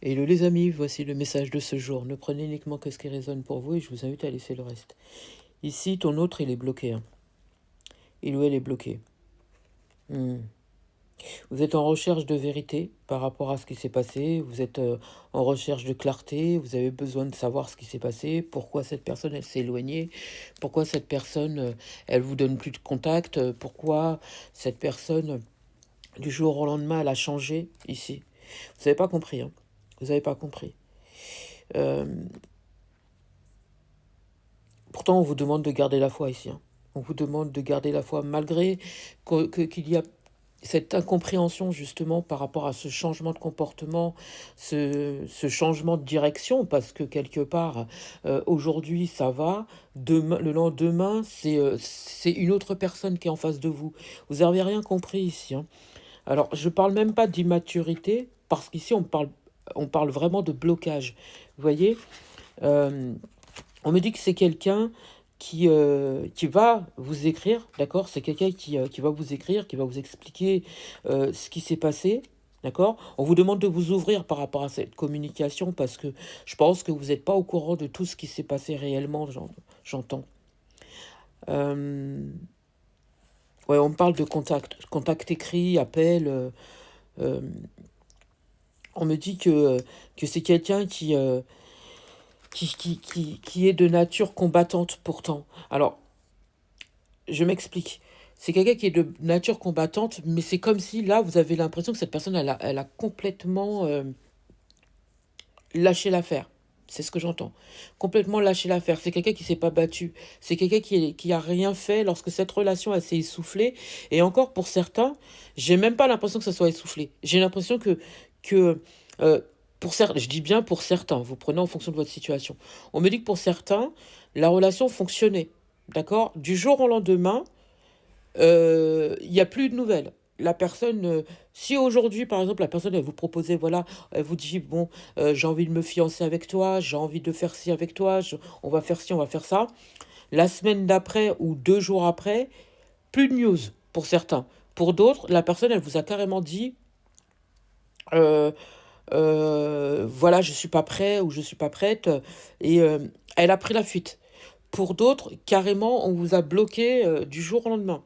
Les amis, voici le message de ce jour. Ne prenez uniquement que ce qui résonne pour vous et je vous invite à laisser le reste. Ici, ton autre, il est bloqué. Hein. Il ou elle est bloqué. Hmm. Vous êtes en recherche de vérité par rapport à ce qui s'est passé. Vous êtes en recherche de clarté. Vous avez besoin de savoir ce qui s'est passé. Pourquoi cette personne, elle s'est éloignée. Pourquoi cette personne, elle vous donne plus de contact. Pourquoi cette personne, du jour au lendemain, elle a changé ici. Vous n'avez pas compris. Hein. Vous n'avez pas compris. Euh, Pourtant, on vous demande de garder la foi ici. Hein. On vous demande de garder la foi malgré qu'il y a cette incompréhension justement par rapport à ce changement de comportement, ce changement de direction, parce que quelque part, aujourd'hui ça va, demain, le lendemain, c'est une autre personne qui est en face de vous. Vous n'avez rien compris ici. Hein. Alors, je parle même pas d'immaturité, parce qu'ici on parle vraiment de blocage. Vous voyez, euh, on me dit que c'est quelqu'un qui va vous écrire, d'accord? C'est quelqu'un qui va vous écrire, qui va vous expliquer ce qui s'est passé, d'accord? On vous demande de vous ouvrir par rapport à cette communication parce que je pense que vous n'êtes pas au courant de tout ce qui s'est passé réellement, j'entends. Euh, ouais, on me parle de contact, contact écrit, appel. Euh, on me dit que c'est quelqu'un qui est de nature combattante pourtant. Alors, je m'explique. C'est quelqu'un qui est de nature combattante, mais c'est comme si là, vous avez l'impression que cette personne, elle a complètement lâché l'affaire. C'est ce que j'entends. Complètement lâché l'affaire. C'est quelqu'un qui s'est pas battu. C'est quelqu'un qui a rien fait lorsque cette relation elle s'est essoufflée. Et encore pour certains, j'ai même pas l'impression que ça soit essoufflé. J'ai l'impression que euh, pour certains, je dis bien pour certains, vous prenez en fonction de votre situation. On me dit que pour certains, la relation fonctionnait. D'accord? Du jour au lendemain, il n'y a plus de nouvelles. La personne, si aujourd'hui, par exemple, la personne, elle vous proposait, voilà, elle vous dit, bon, j'ai envie de me fiancer avec toi, j'ai envie de faire ci avec toi, on va faire ci, on va faire ça. La semaine d'après ou 2 jours après, plus de news pour certains. Pour d'autres, la personne, elle vous a carrément dit, euh, voilà, je suis pas prêt ou je suis pas prête, et elle a pris la fuite. Pour d'autres, carrément, on vous a bloqué du jour au lendemain.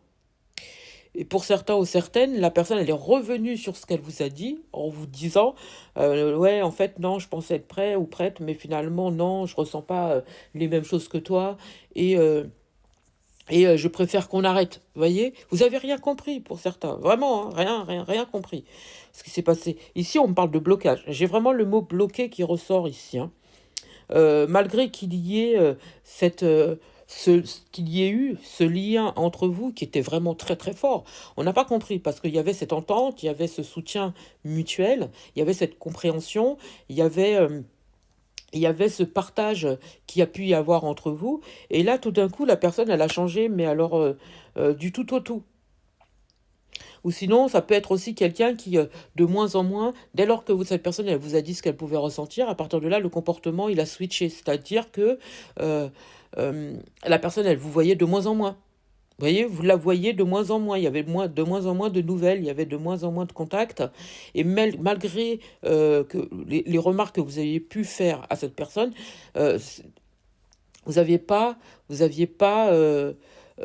Et pour certains ou certaines, la personne, elle est revenue sur ce qu'elle vous a dit en vous disant ouais, en fait, non, je pensais être prêt ou prête, mais finalement, non, je ressens pas les mêmes choses que toi et, je préfère qu'on arrête. Vous voyez? Vous avez rien compris pour certains. Vraiment, hein, rien compris ce qui s'est passé. Ici, on me parle de blocage. J'ai vraiment le mot bloqué qui ressort ici. Hein. Malgré qu'il y ait qu'il y ait eu ce lien entre vous qui était vraiment très très fort. On n'a pas compris parce qu'il y avait cette entente, il y avait ce soutien mutuel, il y avait cette compréhension, il y avait ce partage qui a pu y avoir entre vous. Et là, tout d'un coup, la personne, elle a changé, mais alors du tout au tout. Ou sinon, ça peut être aussi quelqu'un qui, de moins en moins, dès lors que cette personne, elle vous a dit ce qu'elle pouvait ressentir, à partir de là, le comportement, il a switché. C'est-à-dire que euh, la personne, elle vous voyait de moins en moins. Vous voyez, vous la voyez de moins en moins. Il y avait de moins en moins de nouvelles, il y avait de moins en moins de contacts. Et malgré que les remarques que vous aviez pu faire à cette personne, euh, vous aviez pas, vous aviez pas,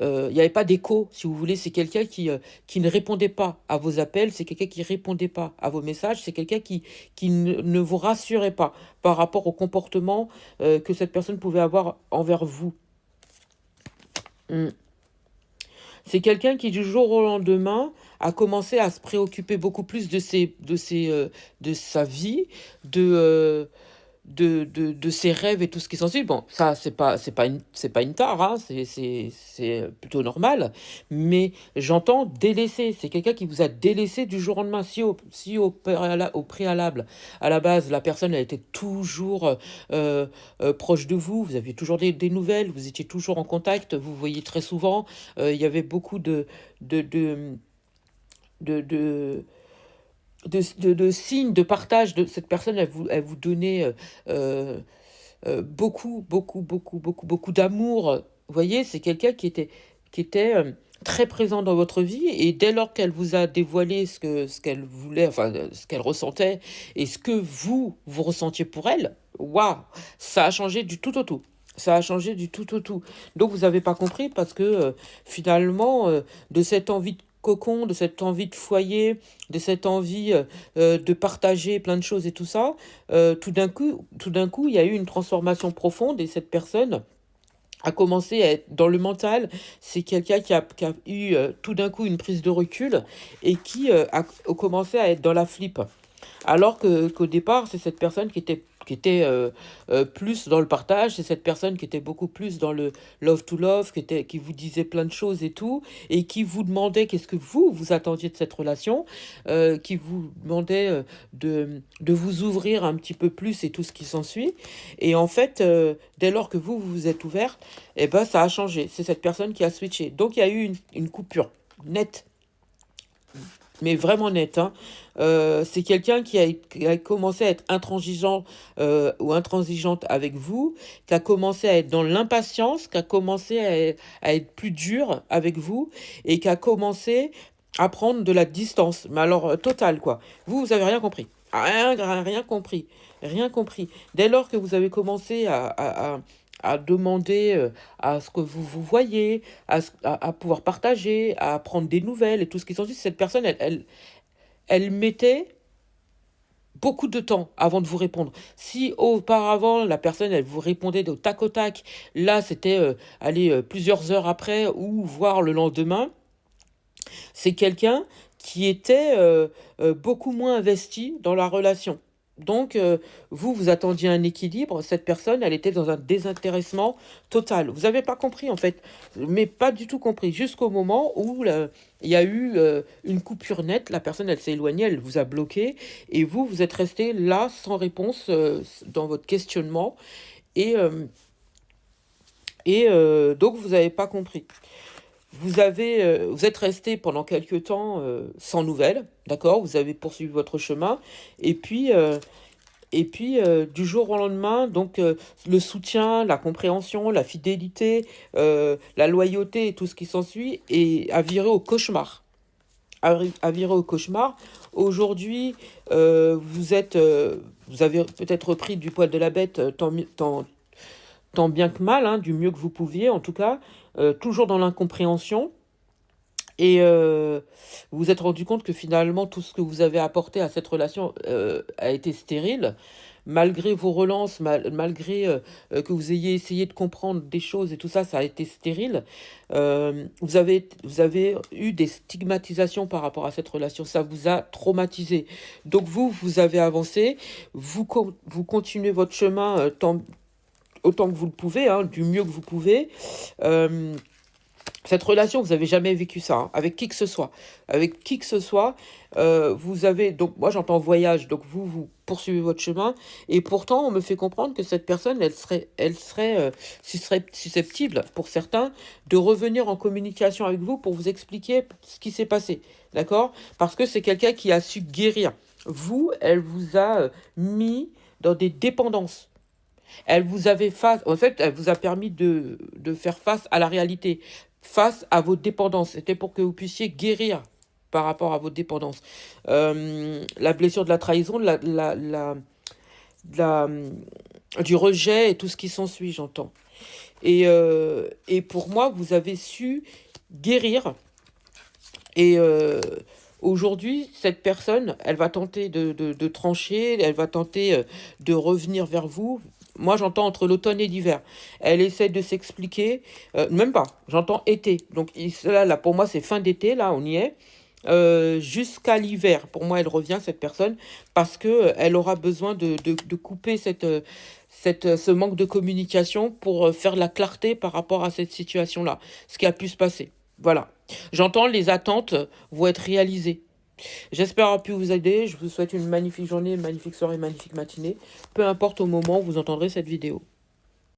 il n'y avait pas d'écho, si vous voulez. C'est quelqu'un qui ne répondait pas à vos appels, c'est quelqu'un qui répondait pas à vos messages, c'est quelqu'un qui ne vous rassurait pas par rapport au comportement que cette personne pouvait avoir envers vous. Mm. C'est quelqu'un qui, du jour au lendemain, a commencé à se préoccuper beaucoup plus de sa vie, de ses rêves et tout ce qui s'ensuit. Bon, ça, c'est pas une tare, hein, c'est plutôt normal. Mais j'entends délaisser. C'est quelqu'un qui vous a délaissé du jour au lendemain. Au préalable, à la base, la personne, elle était toujours proche de vous. Vous aviez toujours des nouvelles. Vous étiez toujours en contact. Vous voyez très souvent. Il y avait beaucoup de, de, de, de signes de partage de cette personne. Elle vous donnait beaucoup d'amour. Vous voyez, c'est quelqu'un qui était très présent dans votre vie et dès lors qu'elle vous a dévoilé ce qu'elle voulait, enfin ce qu'elle ressentait et ce que vous ressentiez pour elle, waouh, ça a changé du tout au tout. Ça a changé du tout au tout. Donc vous n'avez pas compris parce que finalement, de cette envie de cocon, de cette envie de foyer, de cette envie de partager plein de choses et tout ça, tout d'un coup, il y a eu une transformation profonde et cette personne a commencé à être dans le mental, c'est quelqu'un qui a eu tout d'un coup une prise de recul et qui a commencé à être dans la flip. Alors qu'au départ, c'est cette personne qui était plus dans le partage, c'est cette personne qui était beaucoup plus dans le love to love, qui vous disait plein de choses et tout, et qui vous demandait qu'est-ce que vous attendiez de cette relation, qui vous demandait de vous ouvrir un petit peu plus et tout ce qui s'ensuit. Et en fait, dès lors que vous vous êtes ouvert, eh ben, ça a changé. C'est cette personne qui a switché. Donc il y a eu une coupure nette, mais vraiment net, hein. C'est quelqu'un qui a commencé à être intransigeant ou intransigeante avec vous, qui a commencé à être dans l'impatience, qui a commencé à être plus dur avec vous et qui a commencé à prendre de la distance. Mais alors, total, quoi. Vous avez rien compris. Rien compris. Rien compris. Dès lors que vous avez commencé à demander à ce que vous voyez, à pouvoir partager, à prendre des nouvelles et tout ce qui s'ensuit, cette personne, elle mettait beaucoup de temps avant de vous répondre. Si auparavant, la personne, elle vous répondait au tac au tac, là, c'était plusieurs heures après ou voire le lendemain, c'est quelqu'un qui était beaucoup moins investi dans la relation. Donc, vous attendiez un équilibre. Cette personne, elle était dans un désintéressement total. Vous n'avez pas compris, en fait, mais pas du tout compris, jusqu'au moment où il y a eu une coupure nette. La personne, elle s'est éloignée, elle vous a bloqué, et vous êtes resté là, sans réponse, dans votre questionnement, et, donc, vous n'avez pas compris. Vous êtes resté pendant quelque temps sans nouvelles, d'accord? Vous avez poursuivi votre chemin. Et puis, du jour au lendemain, donc le soutien, la compréhension, la fidélité, la loyauté et tout ce qui s'ensuit a viré au cauchemar. A viré au cauchemar. Aujourd'hui, vous avez peut-être repris du poil de la bête tant bien que mal, hein, du mieux que vous pouviez en tout cas, toujours dans l'incompréhension. Et vous vous êtes rendu compte que finalement, tout ce que vous avez apporté à cette relation a été stérile, malgré vos relances, malgré que vous ayez essayé de comprendre des choses et tout ça, ça a été stérile. Vous avez eu des stigmatisations par rapport à cette relation, ça vous a traumatisé. Donc vous avez avancé, vous continuez votre chemin autant que vous le pouvez, hein, du mieux que vous pouvez. Euh, Cette relation, vous n'avez jamais vécu ça, hein, avec qui que ce soit. Avec qui que ce soit, vous avez... Donc, moi, j'entends voyage, donc vous poursuivez votre chemin. Et pourtant, on me fait comprendre que cette personne, elle serait susceptible, pour certains, de revenir en communication avec vous pour vous expliquer ce qui s'est passé. D'accord? Parce que c'est quelqu'un qui a su guérir. Vous, elle vous a mis dans des dépendances. En fait, elle vous a permis de faire face à la réalité, face à vos dépendances. C'était pour que vous puissiez guérir par rapport à vos dépendances. La blessure de la trahison, de la- du rejet et tout ce qui s'ensuit, j'entends. Et pour moi, vous avez su guérir. Et aujourd'hui, cette personne, elle va tenter de trancher, elle va tenter de revenir vers vous. Moi, j'entends entre l'automne et l'hiver. Elle essaie de s'expliquer, même pas, j'entends été. Donc là, pour moi, c'est fin d'été, là, on y est. Jusqu'à l'hiver. Pour moi, elle revient, cette personne, parce que elle aura besoin de couper ce manque de communication pour faire la clarté par rapport à cette situation-là, ce qui a pu se passer. Voilà. J'entends les attentes vont être réalisées. J'espère avoir pu vous aider. Je vous souhaite une magnifique journée, une magnifique soirée, une magnifique matinée. Peu importe au moment où vous entendrez cette vidéo.